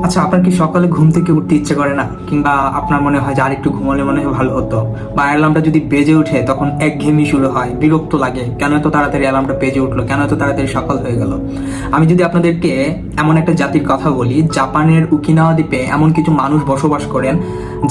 আচ্ছা, আপনার কি সকালে ঘুম থেকে উঠতে ইচ্ছে করে না? কিংবা আপনার মনে হয় যে আর একটু ঘুমালে মনে হয় ভালো হতো? বা অ্যালার্মটা যদি বেজে ওঠে তখন একঘেয়েমি শুরু হয়, বিরক্ত লাগে, কেন এত তাড়াতাড়ি অ্যালার্মটা বেজে উঠলো, কেন এত তাড়াতাড়ি সকাল হয়ে গেল? আমি যদি আপনাদেরকে এমন একটা জাতির কথা বলি, জাপানের উকিনাওয়া দ্বীপে এমন কিছু মানুষ বসবাস করেন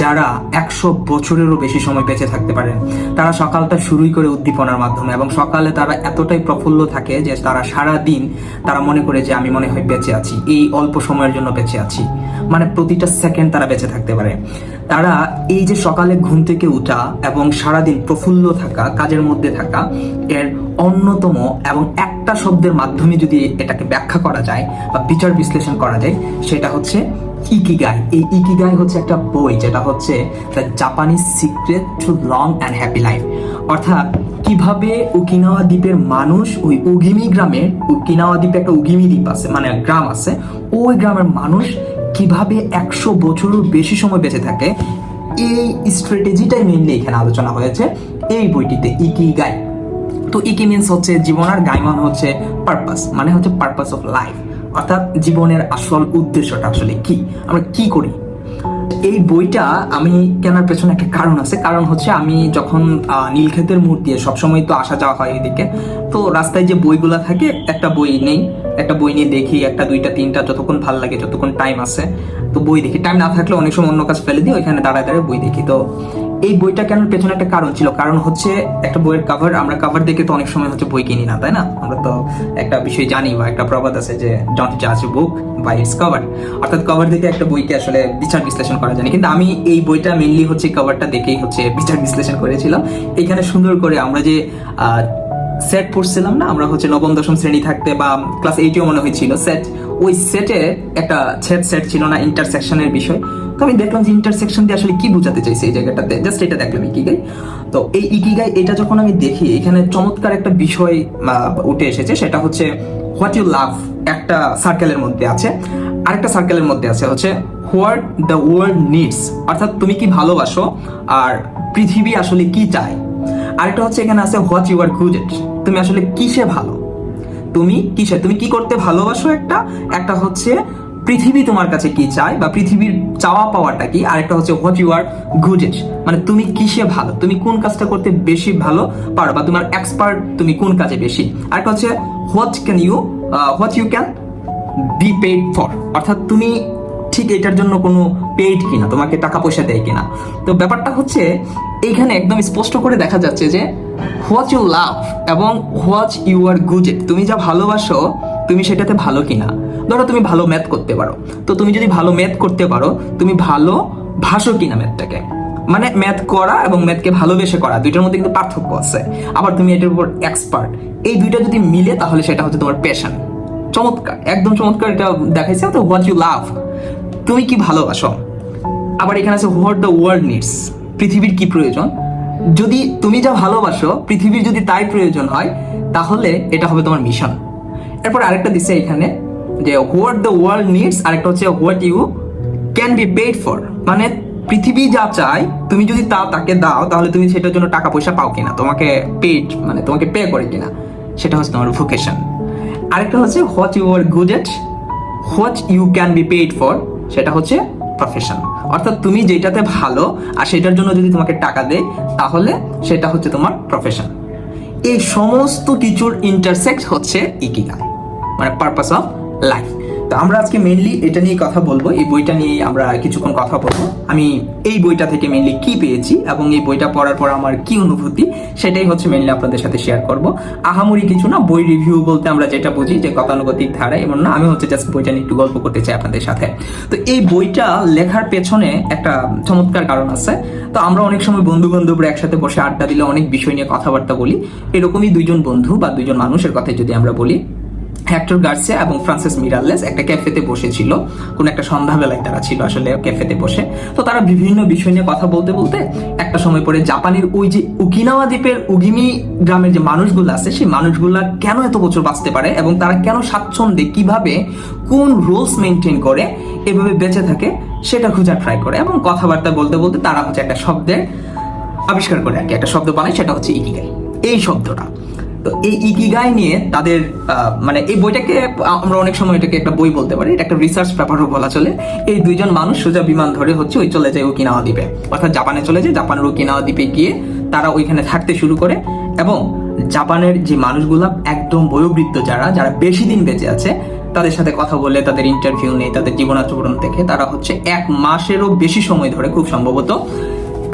যারা 100 বছরেরও বেশি সময় বেঁচে থাকতে পারেন। তারা সকালটা শুরুই করে উদ্দীপনার মাধ্যমে, এবং সকালে তারা এতটাই প্রফুল্ল থাকে যে তারা সারা দিন তারা মনে করে যে আমি মনে হয় বেঁচে আছি, এই অল্প সময়ের জন্য বেঁচে আছি। মানে প্রতিটা সেকেন্ড তারা বেঁচে থাকতে পারে। তারা এই যে সকালে ঘুম থেকে উঠা এবং সারাদিন প্রফুল্ল থাকা, কাজের মধ্যে থাকা, এর অন্যতম এবং একটা শব্দের মাধ্যমে যদি এটাকে ব্যাখ্যা করা যায় বা বিচার বিশ্লেষণ করা যায়, সেটা হচ্ছে ইকিগাই। এই ইকিগাই হচ্ছে একটা বই, যেটা হচ্ছে the Japanese secret two long and happy life. অর্থাৎ কিভাবে উকিনাওয়া দ্বীপের মানুষ ওই উগিমি গ্রামে, উকিনাওয়া দ্বীপে একটা উগিমি দ্বীপ আছে, মানে গ্রাম আছে, ওই গ্রামের মানুষ কিভাবে 100 বছরেরও বেশি সময় বেঁচে থাকে, এই স্ট্র্যাটেজিটাই মেইনলি এখানে আলোচনা হয়েছে এই বইটিতে, ইকিগাই। তো ইকি মিনস হচ্ছে জীবন, আর গাই মানে হচ্ছে পারপাস, মানে হচ্ছে পারপাস অফ লাইফ, অর্থাৎ জীবনের আসল উদ্দেশ্যটা আসলে কি, আমরা কি করি। এই বইটা আমি কেনার পেছনে একটা কারণ আছে। কারণ হচ্ছে আমি যখন নীলক্ষেতের মোড় দিয়ে সবসময় তো আসা যাওয়া হয় এদিকে, তো রাস্তায় যে বইগুলা থাকে, একটা বই নেই, একটা বই নিয়ে দেখি, একটা দুইটা তিনটা, যতক্ষণ ভাল লাগে, যতক্ষণ টাইম আছে তো বই দেখি। টাইম না থাকলে অনেক সময় অন্য কাজ ফেলে দিই, ওইখানে দাঁড়ায় দাঁড়ায় বই দেখি। তো এই বইটা কেনার পেছনে একটা কারণ ছিল। কারণ হচ্ছে একটা বইয়ের কাভার, আমরা কাভার দেখে তো অনেক সময় হচ্ছে বই কিনি না, তাই না? আমরা তো একটা বিষয় জানি, বা একটা প্রবাদ আছে যে ডোন্ট জাজ এ বুক বাই ইটস কভার, অর্থাৎ কভার দেখে একটা বইকে আসলে বিচার বিশ্লেষণ করা যায় না। কিন্তু আমি এই বইটা মেইনলি হচ্ছে কভারটা দেখেই হচ্ছে বিচার বিশ্লেষণ করেছিলাম। এখানে সুন্দর করে আমরা যে সেট পড়ছিলাম না, আমরা হচ্ছে নবম দশম শ্রেণী থাকতে, বা ক্লাস 8এও মনে হয়েছিল সেট, ওই সেটে একটা সেট ছিল না, ইন্টারসেকশনের বিষয়। তো আমি দেখলাম যে ইন্টারসেকশন দিয়ে আসলে কি বোঝাতে চাইছে এই জায়গাটাতে, জাস্ট এটা দেখলাম ইকিগাই। তো এই ইকিগাই এটা যখন আমি দেখি, এখানে চমৎকার একটা বিষয় উঠে এসেছে, সেটা হচ্ছে হোয়াট ইউ লাভ একটা সার্কেলের মধ্যে আছে, আরেকটা সার্কেলের মধ্যে আছে হচ্ছে হোয়াট দ্য ওয়ার্ল্ড নিডস, অর্থাৎ তুমি কি ভালোবাসো আর পৃথিবী আসলে কি চায়। আরেকটা হচ্ছে এখানে আছে what you are good at, তুমি আসলে কিসে ভালো, তুমি কিসে, তুমি কি করতে ভালোবাসো, একটা একটা হচ্ছে পৃথিবী তোমার কাছে কি চায় বা পৃথিবীর চাওয়া পাওয়াটা কি। আরেকটা হচ্ছে what you are good at, মানে তুমি কিসে ভালো, তুমি কোন কাজটা করতে বেশি ভালো পারো, বা তোমার এক্সপার্ট তুমি কোন কাজে বেশি। আরেকটা হচ্ছে what you can be paid for, অর্থাৎ তুমি ঠিক এটার জন্য কোনো পেইড কিনা, তোমাকে টাকা পয়সা দেয় কিনা। তো ব্যাপারটা হচ্ছে এইখানে একদম স্পষ্ট করে দেখা যাচ্ছে যে হোয়াট ইউ লাভ এবং what you are good at, তুমি যা ভালোবাসো তুমি সেটাতে ভালো কিনা। ধরো তুমি ভালো ম্যাথ করতে পারো, তো তুমি যদি ভালো ম্যাথ করতে পারো, তুমি ভালো ভাসো কিনা ম্যাথটাকে। মানে ম্যাথ করা এবং ম্যাথকে ভালোবেসে করা, দুইটার মধ্যে কিন্তু পার্থক্য আছে। আবার তুমি এটার উপর এক্সপার্ট, এই দুইটা যদি মিলে তাহলে সেটা হচ্ছে তোমার প্যাশন। চমৎকার, একদম চমৎকার এটা দেখাইছে। তো হোয়াট ইউ লাভ, তুমি কি ভালোবাসো। আবার এখানে আছে হোয়াট দ্য ওয়ার্ল্ড নিডস, পৃথিবীর কি প্রয়োজন। যদি তুমি যা ভালোবাসো পৃথিবীর যদি তাই প্রয়োজন হয়, তাহলে এটা হবে তোমার মিশন। এরপর আরেকটা দিচ্ছে এখানে যে হোয়াট দ্য ওয়ার্ল্ড নিডস, আরেকটা হচ্ছে what you can be paid for, মানে পৃথিবী যা চায় তুমি যদি তাকে দাও, তাহলে তুমি সেটার জন্য টাকা পয়সা পাও কিনা, তোমাকে পেড মানে তোমাকে পে করে কিনা, সেটা হচ্ছে তোমার ভোকেশন। আরেকটা হচ্ছে what you are good at, what you can be paid for, সেটা হচ্ছে প্রফেশন। অর্থাৎ তুমি যেটাতে ভালো আর সেটার জন্য যদি তোমাকে টাকা দেয়, তাহলে সেটা হচ্ছে তোমার প্রফেশন। এই সমস্ত কিছুর ইন্টারসেক্ট হচ্ছে ইকিগাই, মানে পারপাস অফ লাইফ। তো আমরা আজকে মেইনলি এটা নিয়ে কথা বলবো, এই বইটা নিয়ে আমরা কিছুক্ষণ কথা বলবো। আমি এই বইটা থেকে মেইনলি কি পেয়েছি এবং এই বইটা পড়ার পর আমার কি অনুভূতি, সেটাই হচ্ছে মেইনলি আপনাদের সাথে শেয়ার করব। আহামরি কিছু না, বই রিভিউ বলতে আমরা যেটা বুঝি যে গতানুগতিক ধারা, এমন না। আমি হচ্ছে জাস্ট বইটা নিয়ে একটু গল্প করতে চাই আপনাদের সাথে। তো এই বইটা লেখার পেছনে একটা চমৎকার কারণ আছে। তো আমরা অনেক সময় বন্ধু বান্ধবরা একসাথে বসে আড্ডা দিলে অনেক বিষয় নিয়ে কথাবার্তা বলি। এরকমই দুইজন বন্ধু বা দুইজন মানুষের কথা যদি আমরা বলি, হেক্টর গার্সিয়া এবং ফ্রান্সিস মিরালেস একটা ক্যাফেতে বসেছিল, কোন একটা সন্ধ্যাবেলায় তারা ছিল আসলে ক্যাফেতে বসে। তো তারা বিভিন্ন বিষয় নিয়ে কথা বলতে বলতে একটা সময় পরে জাপানের ওই যে উকিনাওয়া দ্বীপের উগিমি গ্রামের যে মানুষগুলো আছে, সেই মানুষগুলা কেন এত বছর বাঁচতে পারে এবং তারা কেন স্বাচ্ছন্দ্যে, কিভাবে, কোন রুলস মেনটেন করে এভাবে বেঁচে থাকে, সেটা খোঁজার ট্রাই করে। এবং কথাবার্তা বলতে বলতে তারা হচ্ছে একটা শব্দের আবিষ্কার করে, আর কি একটা শব্দ বানায়, সেটা হচ্ছে ইকিগাই। এই শব্দটা তো এই ইকিগাই নিয়ে তাদের মানে এই বইটাকে আমরা অনেক সময় এটাকে একটা বই বলতে পারি, এটা একটা রিসার্চ পেপারও বলা চলে। এই দুইজন মানুষ সোজা বিমান ধরে হচ্ছে ওই চলে যায় ওকিনাওয়া দ্বীপে, অর্থাৎ জাপানে চলে যায়। জাপানের ওকিনাওয়া দ্বীপে গিয়ে তারা ওইখানে থাকতে শুরু করে, এবং জাপানের যে মানুষগুলা একদম বয়োবৃদ্ধ যারা যারা বেশি দিন বেঁচে আছে তাদের সাথে কথা বলে, তাদের ইন্টারভিউ নেই, তাদের জীবনাচরণ দেখে তারা হচ্ছে 1 মাসেরও বেশি সময় ধরে খুব সম্ভবত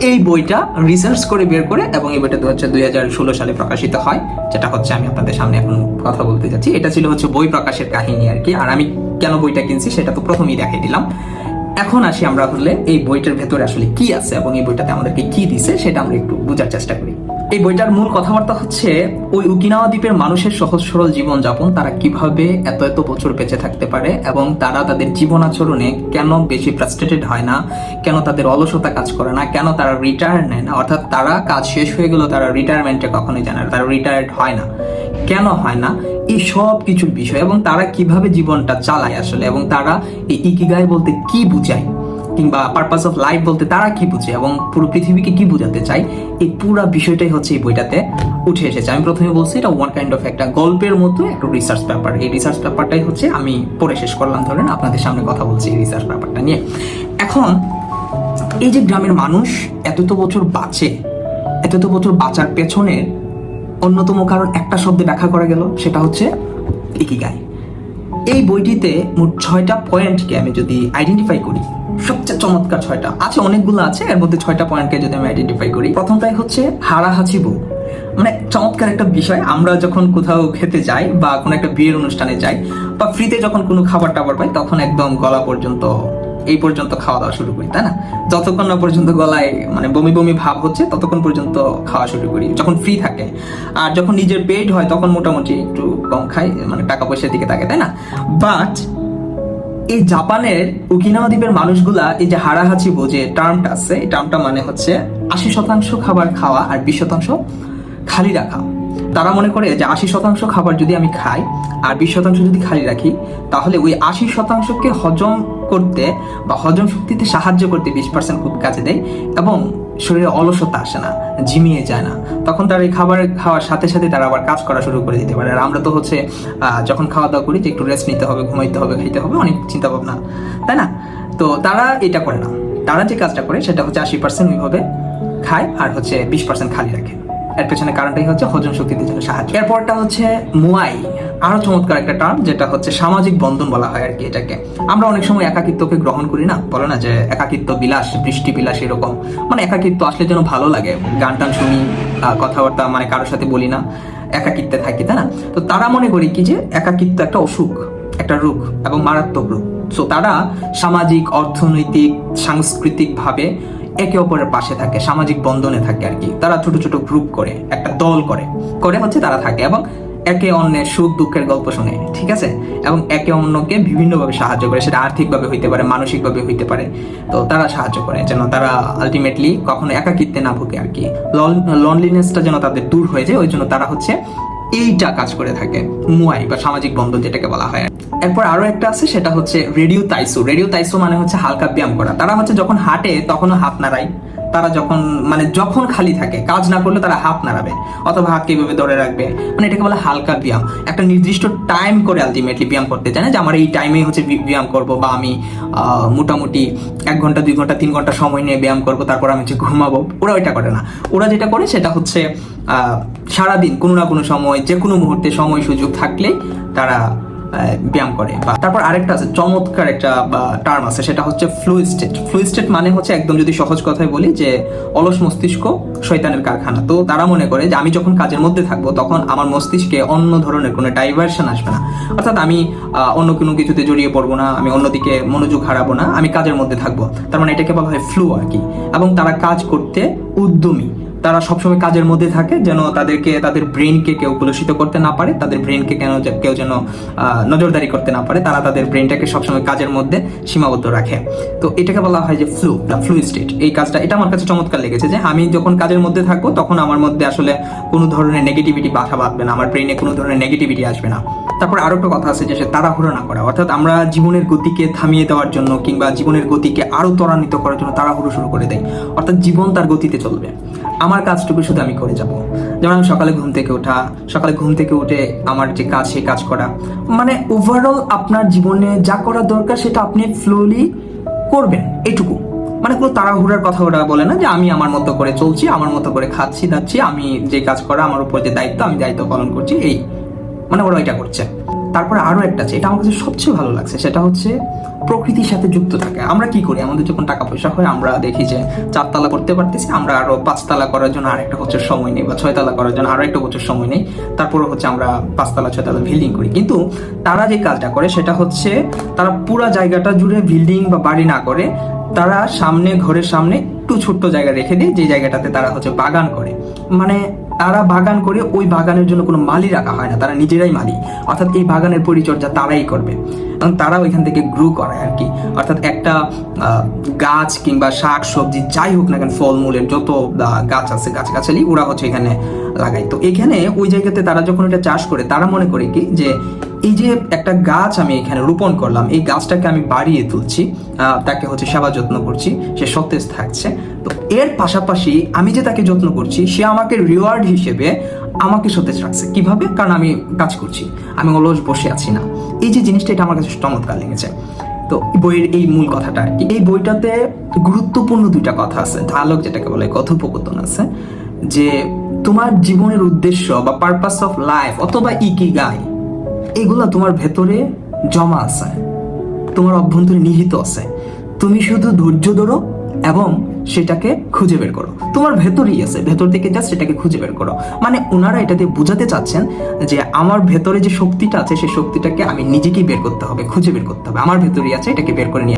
এই বইটা রিসার্চ করে বের করে, এবং এই বইটা 2016 সালে প্রকাশিত হয়, যেটা হচ্ছে আমি আপনাদের সামনে এখন কথা বলতে যাচ্ছি। এটা ছিল হচ্ছে বই প্রকাশের কাহিনী আর কি। আর আমি কেন বইটা কিনছি সেটা তো প্রথমেই দেখাই দিলাম। এখন আসি আমরা হলে এই বইটার ভেতরে আসলে কি আছে এবং এই বইটাতে আমাদেরকে কি দিছে সেটা আমরা একটু বোঝার চেষ্টা করি। এই বইটার মূল কথাবার্তা হচ্ছে ওই ওকিনাওয়া দ্বীপের মানুষের সহজ সরল জীবনযাপন, তারা কিভাবে এত এত বছর বেঁচে থাকতে পারে, এবং তারা তাদের জীবন আচরণে কেন বেশি ফ্রাস্ট্রেটেড হয় না, কেন তাদের অলসতা কাজ করে না, কেন তারা রিটায়ার নেয় না, অর্থাৎ তারা কাজ শেষ হয়ে গেল তারা রিটায়ারমেন্টে কখনোই যায় না, তারা রিটায়ার্ড হয় না, কেন হয় না, এই সব কিছুর বিষয়, এবং তারা কিভাবে জীবনটা চালায় আসলে, এবং তারা এই ইকিগাই বলতে কি বুঝায়, কিংবা পারপাস অফ লাইফ বলতে তারা কি বুঝে এবং পুরো পৃথিবীকে কি বোঝাতে চায়, এই পুরো বিষয়টাই হচ্ছে এই বইটাতে উঠে এসেছে। আমি প্রথমে বলছি এটা ওয়ান কাইন্ড অফ একটা গল্পের মতো একটা রিসার্চ পেপার। এই রিসার্চ পেপারটাই হচ্ছে আমি পড়ে শেষ করলাম, ধরেন আপনাদের সামনে কথা বলছি এই রিসার্চ পেপারটা নিয়ে। এখন এই যে গ্রামের মানুষ এত বছর বাঁচে, এত বছর বাঁচার পেছনে অন্যতম কারণ একটা শব্দে ব্যাখ্যা করা গেল, সেটা হচ্ছে ইকিগাই। এই বইটিতে মোট 6টা পয়েন্টকে আমি যদি আইডেন্টিফাই করি, সবচেয়ে চমৎকার 6টা আছে, অনেকগুলো আছে, এর মধ্যে 6টা পয়েন্টকে যদি আমি আইডেন্টিফাই করি, প্রথমটাই হচ্ছে হারাহাচিবু। মানে চমৎকার একটা বিষয়। আমরা যখন কোথাও খেতে যাই বা কোনো একটা বিয়ের অনুষ্ঠানে যাই বা ফ্রিতে যখন কোনো খাবার টাবার পাই, তখন একদম গলা পর্যন্ত এই পর্যন্ত খাওয়া দাওয়া শুরু করি, তাই না? যতক্ষণ না পর্যন্ত গলায় মানে বমি বমি ভাব হচ্ছে ততক্ষণ পর্যন্ত খাওয়া শুরু করি যখন ফ্রি থাকে। আর যখন নিজের পেট হয় তখন মোটামুটি একটু কম খাই, মানে টাকা পয়সার দিকে থাকে, তাই না? বাট এই জাপানের ওকিনাওয়া দ্বীপের মানুষগুলা এই যে হারাহাচিবু যে টার্মটা আছে, এই টার্মটা মানে হচ্ছে 80% খাবার খাওয়া আর 20% খালি রাখা। তারা মনে করে যে 80% খাবার যদি আমি খাই আর 20% যদি খালি রাখি, তাহলে ওই 80%কে হজম করতে বা হজম শক্তিতে সাহায্য করতে 20% খুব কাজে দেয়, এবং শরীরে অলসতা আসে না, ঝিমিয়ে যায় না। তখন তার এই খাবার খাওয়ার সাথে সাথে তারা আবার কাজ করা শুরু করে দিতে পারে। আর আমরা তো হচ্ছে যখন খাওয়া দাওয়া করি যে একটু রেস্ট নিতে হবে, ঘুমাইতে হবে, খাইতে হবে, অনেক চিন্তা ভাবনা, তাই না? তো তারা এটা করে না। তারা যে কাজটা করে সেটা হচ্ছে 80% ওইভাবে খায় আর হচ্ছে 20% খালি রাখে। এর পেছনে কারণটাই হচ্ছে হজম শক্তিতে জন্য সাহায্য। এরপরটা হচ্ছে মুয়াই, আরো চমৎকার একটা টার্ম, যেটা হচ্ছে সামাজিক বন্ধন বলা হয় আর কি এটাকে। আমরা অনেক সময় একাকিত্বকে গ্রহণ করি না, বলে না যে একাকিত্ব বিলাস, বৃষ্টি বিলাস, এরকম। মানে একাকিত্ব আসলে যেন ভালো লাগে, গান টান শুনি, কথাবার্তা মানে কারোর সাথে বলি না, একাকিত্বে থাকি, তাই না? তো তারা মনে করি কি যে একাকিত্ব একটা অসুখ, একটা রোগ এবং মারাত্মক রোগ। সো তারা সামাজিক, অর্থনৈতিক, সাংস্কৃতিক ভাবে একে অপরের পাশে থাকে, সামাজিক বন্ধনে থাকে আর কি। তারা ছোট ছোট গ্রুপ করে, একটা দল করে হচ্ছে তারা থাকে, এবং একে অন্যের সুখ দুঃখের গল্প শুনে, ঠিক আছে, এবং একে অন্যকে বিভিন্নভাবে সাহায্য করে। সেটা আর্থিকভাবে হইতে পারে, মানসিকভাবে হইতে পারে। তো তারা সাহায্য করে যেন তারা আলটিমেটলি কখনো একাকিত্বে না ভুগে আর কি। লনলিনেসটা যেন তাদের দূর হয়ে যায়, ওই জন্য তারা হচ্ছে এইটা কাজ করে থাকে, মুয়াই বা সামাজিক বন্ধন যেটাকে বলা হয়। এরপর আরো একটা আছে, সেটা হচ্ছে রেডিও তাইসু। রেডিও তাইসু মানে হচ্ছে হালকা ব্যায়াম করা। তারা হচ্ছে যখন হাঁটে তখনও হাত নাড়ায়। তারা যখন মানে যখন খালি থাকে, কাজ না করলে তারা হাত নাড়াবে অথবা হাতকে এইভাবে ধরে রাখবে, মানে এটাকে বলে হালকা ব্যায়াম। একটা নির্দিষ্ট টাইম করে আলটিমেটলি ব্যায়াম করতে চায় না যে আমার এই টাইমেই হচ্ছে ব্যায়াম করব, বা আমি মোটামুটি 1 ঘন্টা 2 ঘন্টা 3 ঘন্টা সময় নিয়ে ব্যায়াম করব, তারপর আমি হচ্ছে ঘুমাবো। ওরা ওইটা করে না। ওরা যেটা করে সেটা হচ্ছে সারাদিন কোনো না কোনো সময়, যে কোনো মুহূর্তে সময় সুযোগ থাকলেই তারা ব্যায়াম করে। তারপর আরেকটা আছে, চমৎকার একটা টার্ম আছে, সেটা হচ্ছে ফ্লু স্টেট। ফ্লু স্টেট মানে হচ্ছে একদম যদি সহজ কথায় বলি যে অলস মস্তিষ্ক শয়তানের কারখানা। তো তারা মনে করে যে আমি যখন কাজের মধ্যে থাকবো তখন আমার মস্তিষ্কে অন্য ধরনের কোনো ডাইভার্সন আসবে না, অর্থাৎ আমি অন্য কোনো কিছুতে জড়িয়ে পড়বো না, আমি অন্যদিকে মনোযোগ হারাবো না, আমি কাজের মধ্যে থাকবো। তার মানে এটাকে বলা হয় ফ্লু আর কি। এবং তারা কাজ করতে উদ্যমী, তারা সবসময় কাজের মধ্যে থাকে, যেন তাদের ব্রেনকে কেউ কলুষিত করতে না পারে, তাদের ব্রেনকে কেউ যেন নজরদারি করতে না পারে। তারা তাদের ব্রেনটাকে সবসময় কাজের মধ্যে সীমাবদ্ধ রাখে। তো এটাকে বলা হয় যে ফ্লু স্টেট। এই কাজটা, এটা আমার কাছে চমৎকার লেগেছে যে আমি যখন কাজের মধ্যে থাকবো তখন আমার মধ্যে আসলে কোনো ধরনের নেগেটিভিটি বাধা বাঁধবে না, আমার ব্রেনে কোনো ধরনের নেগেটিভিটি আসবে না। তারপর আরো একটা কথা আছে যে সে তাড়াহুড়ো না করা, অর্থাৎ আমরা জীবনের গতিকে থামিয়ে দেওয়ার জন্য কিংবা জীবনের গতিকে আরো ত্বরান্বিত করার জন্য তাড়াহুড়ো শুরু করে দেয়, অর্থাৎ জীবন তার গতিতে চলবে, আমার কাজটুকু শুধু আমি করে যাব। যেমন আমি সকালে ঘুম থেকে উঠে আমার যে কাজ সেই কাজ করা, মানে ওভারঅল আপনার জীবনে যা করা দরকার সেটা আপনি ফ্লোলি করবেন, এটুকু। মানে কোনো তাড়াহুড়ার কথা ওরা বলে না যে আমি আমার মতো করে চলছি, আমার মতো করে খাচ্ছি দাচ্ছি, আমি যে কাজ করা আমার উপর যে দায়িত্ব আমি দায়িত্ব পালন করছি, এই মানে ওরা এটা করছে। তারপরে আরো একটা আছে, এটা আমার কাছে সবচেয়ে ভালো লাগছে, সেটা হচ্ছে প্রকৃতির সাথে যুক্ত থাকা। আমরা কি করি, আমাদের যখন টাকা পয়সা হয় আমরা দেখি যে 4 তালা করতে পারতেছি, আমরা আরো 5 তালা করার জন্য আরেকটা বছর সময় নেই, বা 6 তালা করার জন্য আরো একটা বছর সময় নেই, তারপরে হচ্ছে আমরা 5 তালা 6 তালা বিল্ডিং করি। কিন্তু তারা যে কাজটা করে সেটা হচ্ছে তারা পুরা জায়গাটা জুড়ে বিল্ডিং বা বাড়ি না করে, তারা সামনে, ঘরের সামনে একটু ছোট্ট জায়গা রেখে দিয়ে যে জায়গাটাতে তারা হচ্ছে বাগান করে, মানে তারা বাগান করে ওই বাগানের জন্য কোনো মালি রাখা হয় না, তারা নিজেরাই মালি, অর্থাৎ এই বাগানের পরিচর্যা তারাই করবে এবং তারা ওইখান থেকে গ্রো করায় আর কি। অর্থাৎ একটা গাছ কিংবা শাক সবজি যাই হোক না কেন, ফলমূলের যত গাছ আছে, গাছগাছালি ওরা হচ্ছে এখানে লাগায়। তো এখানে ওই জায়গাতে তারা যখন এটা চাষ করে, তারা মনে করে কি যে এই যে একটা গাছ আমি এখানে রোপণ করলাম, এই গাছটাকে আমি বাড়িয়ে তুলছি, তাকে হচ্ছে সেবা যত্ন করছি, সে সতেজ থাকছে। তো এর পাশাপাশি আমি যে তাকে যত্ন করছি, সে আমাকে রিওয়ার্ড হিসেবে আমাকে সতেজ রাখছে। কিভাবে? কারণ আমি কাজ করছি, আমি অলস বসে আছি না। এই যে জিনিসটা, এটা আমার কাছে চমৎকার লেগেছে। তো বইয়ের এই মূল কথাটা আর কি, এই বইটাতে গুরুত্বপূর্ণ 2টা কথা আছে, ডায়ালগ যেটাকে বলে, কথোপকথন আছে, যে তোমার জীবনের উদ্দেশ্য বা পারপাস অফ লাইফ অথবা ইকিগাই, এগুলা তোমার ভেতরে জমা আছে, তোমার অভ্যন্তরে নিহিত আছে। তুমি শুধু ধৈর্য ধরো এবং সেটাকে খুঁজে বের করো, তোমার ভেতরেই আছে, ভেতর থেকে জাস্ট সেটাকে খুঁজে বের করো। মানে ওনারা এটাতে বোঝাতে চাচ্ছেন যে আমার ভেতরে যে শক্তিটা আছে, সেই শক্তিটাকে আমি নিজেকেই বের করতে হবে, খুঁজে বের করতে হবে, আমার ভেতরেই আছে, এটাকে বের করে নিয়ে